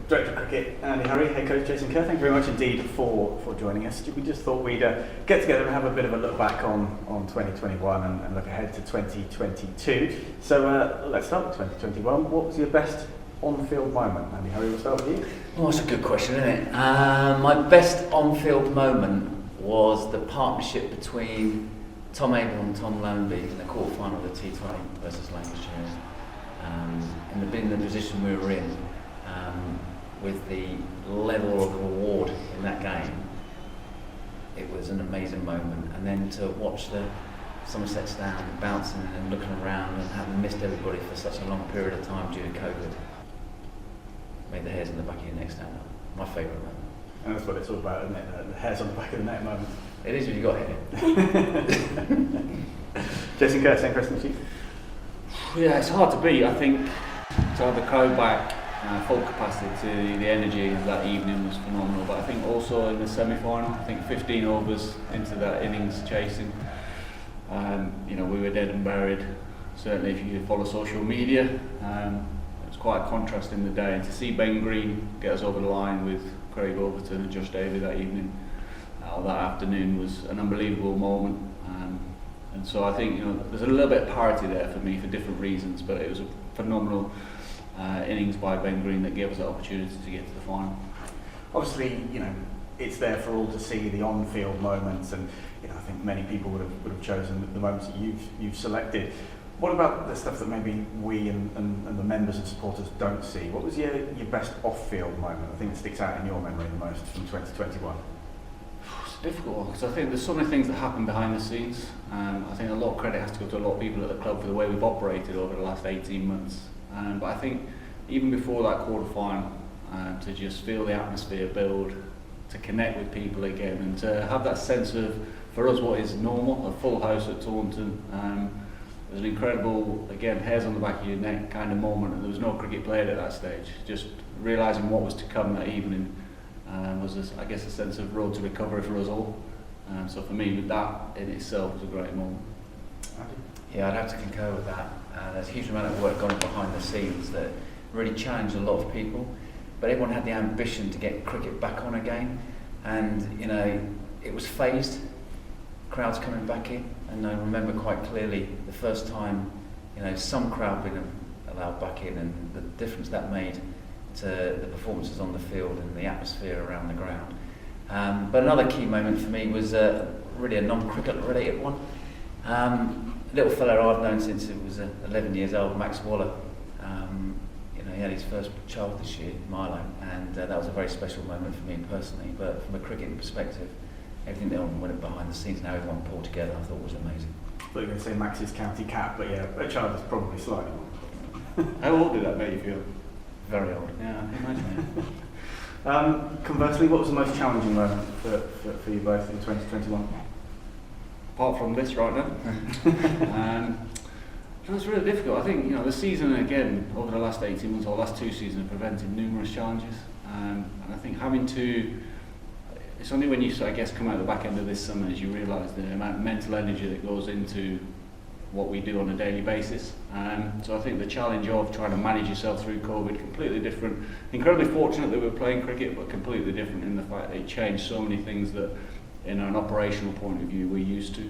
Director of Cricket, Andy Hurry, Head Coach Jason Kerr, thank you very much indeed for joining us. We just thought we'd get together and have a bit of a look back on 2021 and look ahead to 2022. So let's start with 2021. What was your best on-field moment? Andy Hurry, we'll start with you. Well, that's a good question, isn't it? My best on-field moment was the partnership between Tom Abel and Tom Loneby in the quarter-final of the T20 versus Lancashire. In the position we were in, with the level of reward in that game, it was an amazing moment. And then to watch the Somerset stand bouncing and looking around and having missed everybody for such a long period of time due to COVID made the hairs on the back of your neck stand up. My favourite moment. And that's what it's all about, isn't it? The hairs on the back of the neck moment. It is when you got here. Jason Kerr, same question to you. Yeah, it's hard to beat. I think to have the crowd back, full capacity, to the energy of that evening was phenomenal. But I think also in the semi-final, I think 15 overs into that innings chasing, we were dead and buried. Certainly, if you follow social media, it was quite a contrast in the day. And to see Ben Green get us over the line with Craig Overton and Josh Davey that evening, that afternoon was an unbelievable moment. And so I think there's a little bit of parity there for me for different reasons, but it was a phenomenal innings by Ben Green that gave us that opportunity to get to the final. Obviously, it's there for all to see, the on-field moments, and I think many people would have chosen the moments that you've selected. What about the stuff that maybe we and the members and supporters don't see? What was your best off-field moment? I think that sticks out in your memory the most from 2021. It's difficult because I think there's so many things that happen behind the scenes. I think a lot of credit has to go to a lot of people at the club for the way we've operated over the last 18 months. But I think even before that quarter final, to just feel the atmosphere build, to connect with people again, and to have that sense of, for us, what is normal, a full house at Taunton. It was an incredible, again, hairs on the back of your neck kind of moment, and there was no cricket played at that stage. Just realising what was to come that evening was, I guess, a sense of road to recovery for us all. So for me, that in itself was a great moment. Yeah, I'd have to concur with that. There's a huge amount of work going on behind the scenes that really challenged a lot of people, but everyone had the ambition to get cricket back on again, and it was phased, crowds coming back in, and I remember quite clearly the first time some crowd being allowed back in, and the difference that made to the performances on the field and the atmosphere around the ground. But another key moment for me was really a non-cricket related one. Little fella I've known since he was 11 years old, Max Waller. He had his first child this year, Milo, and that was a very special moment for me personally. But from a cricketing perspective, everything that went behind the scenes and how everyone pulled together, I thought was amazing. I thought you were going to say Max's county cap, but yeah, a child is probably slightly more. How old did that make you feel? Very old. Yeah, I can imagine it. Conversely, what was the most challenging moment for you both in 2021? Apart from this right now. It was really difficult. I think the season again over the last 18 months or last two seasons have presented numerous challenges, and I think it's only when you come out the back end of this summer as you realise the amount of mental energy that goes into what we do on a daily basis. So I think the challenge of trying to manage yourself through COVID, completely different. Incredibly fortunate that we were playing cricket, but completely different in the fact that it changed so many things that in an operational point of view we're used to.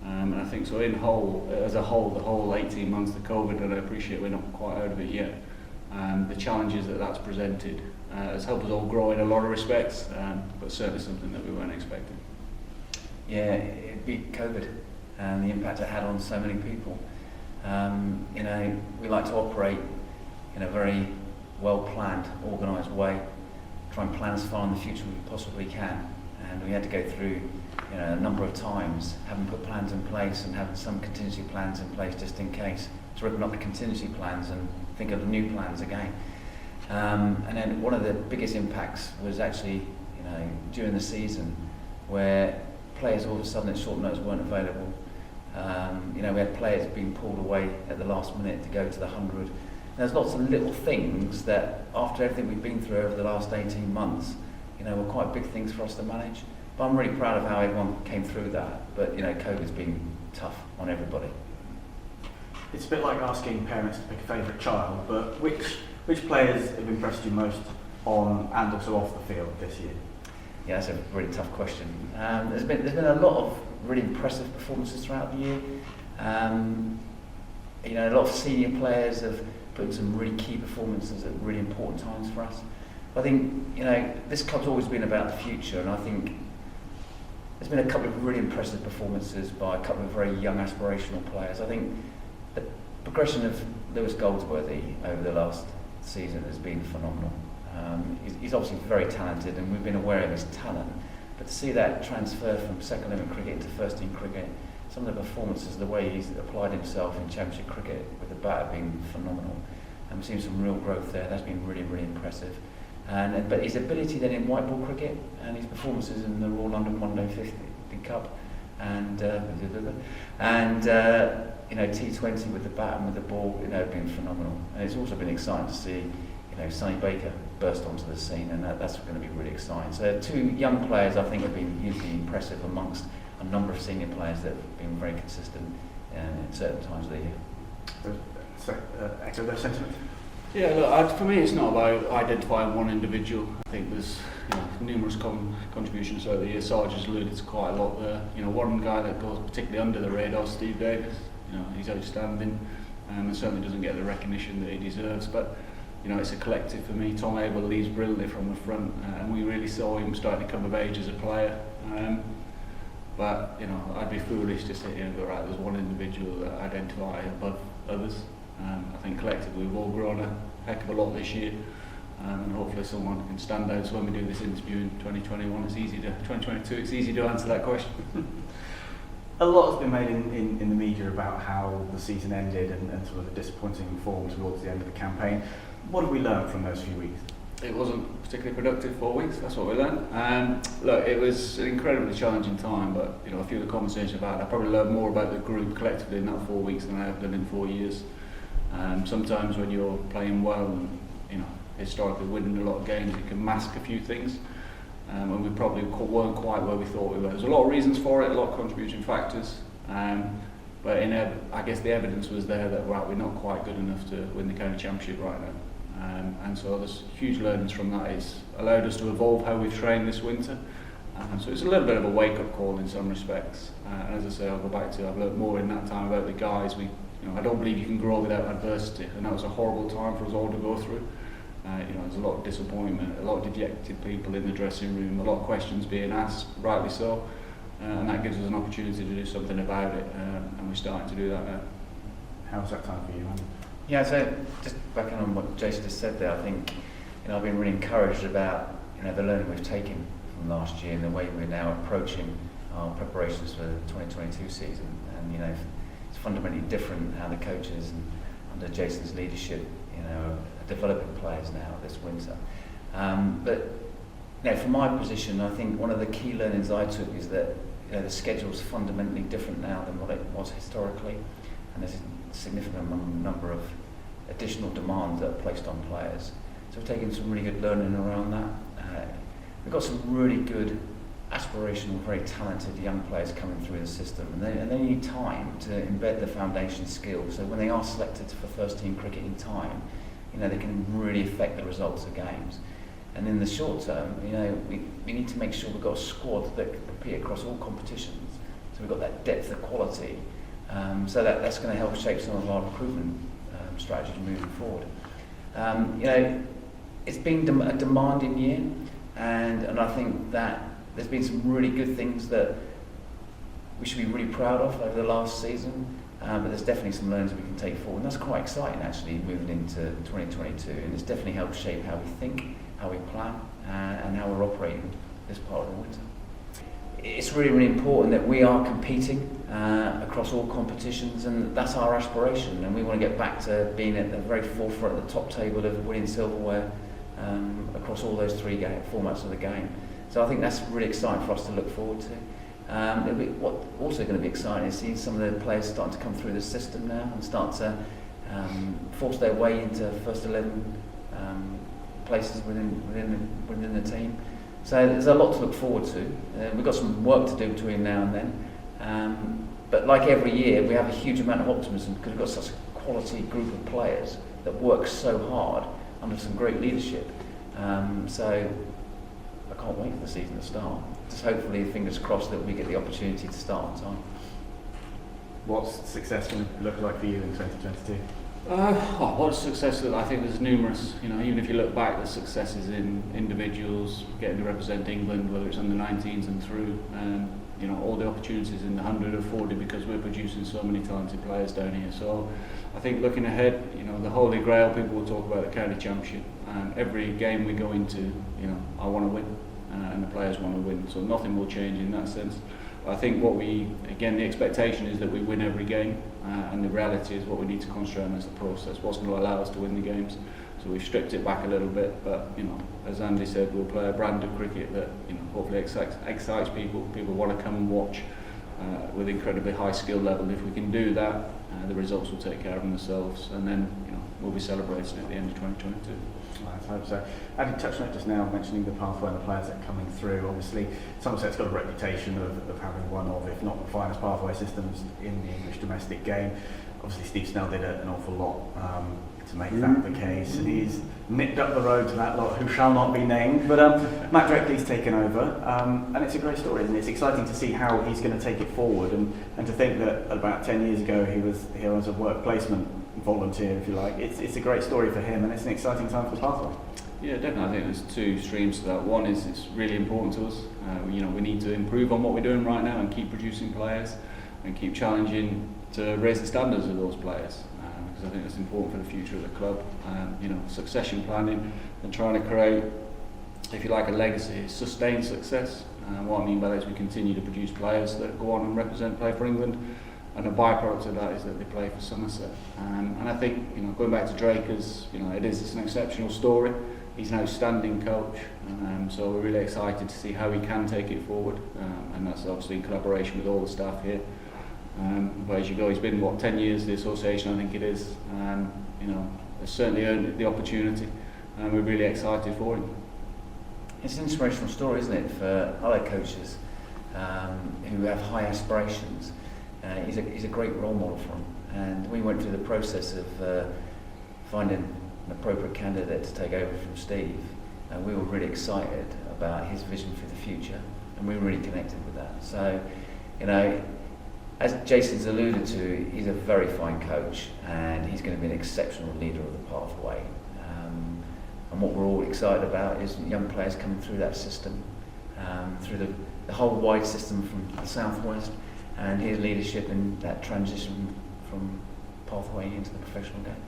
And I think so as a whole, the whole 18 months of COVID, and I appreciate we're not quite out of it yet, the challenges that's presented has helped us all grow in a lot of respects, but certainly something that we weren't expecting. Yeah, it beat COVID and the impact it had on so many people. We like to operate in a very well-planned, organised way, try and plan as far in the future as we possibly can, and we had to go through a number of times having put plans in place and having some contingency plans in place just in case, to ripping up the contingency plans and think of the new plans again. And then one of the biggest impacts was actually during the season where players all of a sudden at short notice weren't available. We had players being pulled away at the last minute to go to the 100. There's lots of little things that, after everything we've been through over the last 18 months, were quite big things for us to manage. But I'm really proud of how everyone came through that. But COVID's been tough on everybody. It's a bit like asking parents to pick a favourite child, but which players have impressed you most on and also off the field this year? Yeah, that's a really tough question. There's been a lot of really impressive performances throughout the year. A lot of senior players have put in some really key performances at really important times for us. I think this club's always been about the future, and I think there's been a couple of really impressive performances by a couple of very young aspirational players. I think the progression of Lewis Goldsworthy over the last season has been phenomenal. He's obviously very talented, and we've been aware of his talent, but to see that transfer from second level cricket into first team cricket, some of the performances, the way he's applied himself in championship cricket with the bat have been phenomenal, and we've seen some real growth there. That's been really, really impressive. But his ability then in white ball cricket and his performances in the Royal London One Day 50 Cup and T20 with the bat and with the ball, have been phenomenal. And it's also been exciting to see Sonny Baker burst onto the scene, and that's going to be really exciting. So two young players I think have been hugely impressive amongst a number of senior players that have been very consistent in certain times of the year. Echo those sentiments? Yeah, look, for me it's not about identifying one individual. I think there's numerous contributions over the years. Sarge has alluded to quite a lot there. One guy that goes particularly under the radar, Steve Davis. He's outstanding, and certainly doesn't get the recognition that he deserves. But it's a collective for me. Tom Abel leads brilliantly from the front, and we really saw him starting to come of age as a player. But I'd be foolish to sit here and go, right, there's one individual that I identify above others. I think collectively we've all grown a heck of a lot this year, and hopefully someone can stand out. So when we do this interview in 2021, 2022, it's easy to answer that question. A lot has been made in the media about how the season ended and sort of the disappointing form towards the end of the campaign. What have we learned from those few weeks? It wasn't particularly productive 4 weeks, that's what we learned. Look, it was an incredibly challenging time, but a few of the conversations about it, I probably learned more about the group collectively in that 4 weeks than I have done in 4 years. Sometimes when you're playing well and historically winning a lot of games, it can mask a few things, and we probably weren't quite where we thought we were. There's a lot of reasons for it, a lot of contributing factors, but I guess the evidence was there that we're not quite good enough to win the county championship right now. And so there's huge learnings from that. It's allowed us to evolve how we've trained this winter. So it's a little bit of a wake-up call in some respects. And as I say, I'll go back to I've learned more in that time about the guys. I don't believe you can grow without adversity, and that was a horrible time for us all to go through. There's a lot of disappointment, a lot of dejected people in the dressing room, a lot of questions being asked, rightly so. And that gives us an opportunity to do something about it, and we're starting to do that now. How's that time for you, Andy? Yeah, so just backing on what Jason just said there, I think I've been really encouraged about the learning we've taken from last year and the way we're now approaching our preparations for the 2022 season. And it's fundamentally different how the coaches and under Jason's leadership are developing players now this winter. But from my position, I think one of the key learnings I took is that the schedule's fundamentally different now than what it was historically, and there's a significant number of additional demands that are placed on players. So we've taken some really good learning around that. We've got some really good, aspirational, very talented young players coming through the system, and they need time to embed the foundation skills. So when they are selected for first team cricket in time, they can really affect the results of games. And in the short term, we need to make sure we've got a squad that can compete across all competitions. So we've got that depth of quality. So that's going to help shape some of our recruitment strategy moving forward. It's been a demanding year, and I think that there's been some really good things that we should be really proud of over the last season, but there's definitely some learnings we can take forward, and that's quite exciting actually moving into 2022, and it's definitely helped shape how we think, how we plan, and how we're operating this part of the winter. It's really, really important that we are competing across all competitions, and that's our aspiration, and we want to get back to being at the very forefront of the top table of winning silverware across all those three formats of the game. So I think that's really exciting for us to look forward to. What's also going to be exciting is seeing some of the players starting to come through the system now and start to force their way into first 11 places within the team. So there's a lot to look forward to. We've got some work to do between now and then. But like every year, we have a huge amount of optimism because we've got such quality group of players that work so hard under some great leadership. So I can't wait for the season to start. Just hopefully, fingers crossed, that we get the opportunity to start on time. What's success going to look like for you in 2022? What's success? I think there's numerous. Even if you look back, there's successes in individuals getting to represent England, whether it's under 19s and through. All the opportunities in the 100 are afforded because we're producing so many talented players down here. So I think looking ahead, the holy grail, people will talk about the county championship. Every game we go into, I want to win, and the players want to win. So nothing will change in that sense. But I think the expectation is that we win every game, and the reality is what we need to concentrate on is the process. What's going to allow us to win the games. So we've stripped it back a little bit, but as Andy said, we'll play a brand of cricket that hopefully excites people. People want to come and watch with incredibly high skill level. If we can do that, the results will take care of themselves, and then we'll be celebrating at the end of 2022. I hope so. Andy touched on it just now, mentioning the pathway and the players that are coming through. Obviously, Somerset's got a reputation of having one of, if not the finest pathway systems in the English domestic game. Obviously, Steve Snell did an awful lot to make that the case. He's nipped up the road to that lot who shall not be named. But Matt Drakely's taken over, and it's a great story, isn't it? It's exciting to see how he's going to take it forward, and to think that about 10 years ago he was here as a work placement volunteer, if you like. It's a great story for him, and it's an exciting time for Pathway. Yeah, definitely. I think there's two streams to that. One is it's really important to us. We need to improve on what we're doing right now and keep producing players and keep challenging to raise the standards of those players, because I think it's important for the future of the club. Succession planning and trying to create, if you like, a legacy, sustained success. What I mean by that is we continue to produce players that go on and play for England, and a byproduct of that is that they play for Somerset. And I think, going back to Drake, it's an exceptional story. He's an outstanding coach, so we're really excited to see how he can take it forward, and that's obviously in collaboration with all the staff here. But as you go, he's been 10 years the association, I think it is. Has certainly earned the opportunity, and we're really excited for him. It's an inspirational story, isn't it, for other coaches who have high aspirations. He's a great role model for them, and we went through the process of finding an appropriate candidate to take over from Steve, and we were really excited about his vision for the future, and we were really connected with that. So, as Jason's alluded to, he's a very fine coach, and he's going to be an exceptional leader of the pathway. And what we're all excited about is young players coming through that system, through the whole wide system from the southwest, and his leadership in that transition from pathway into the professional game.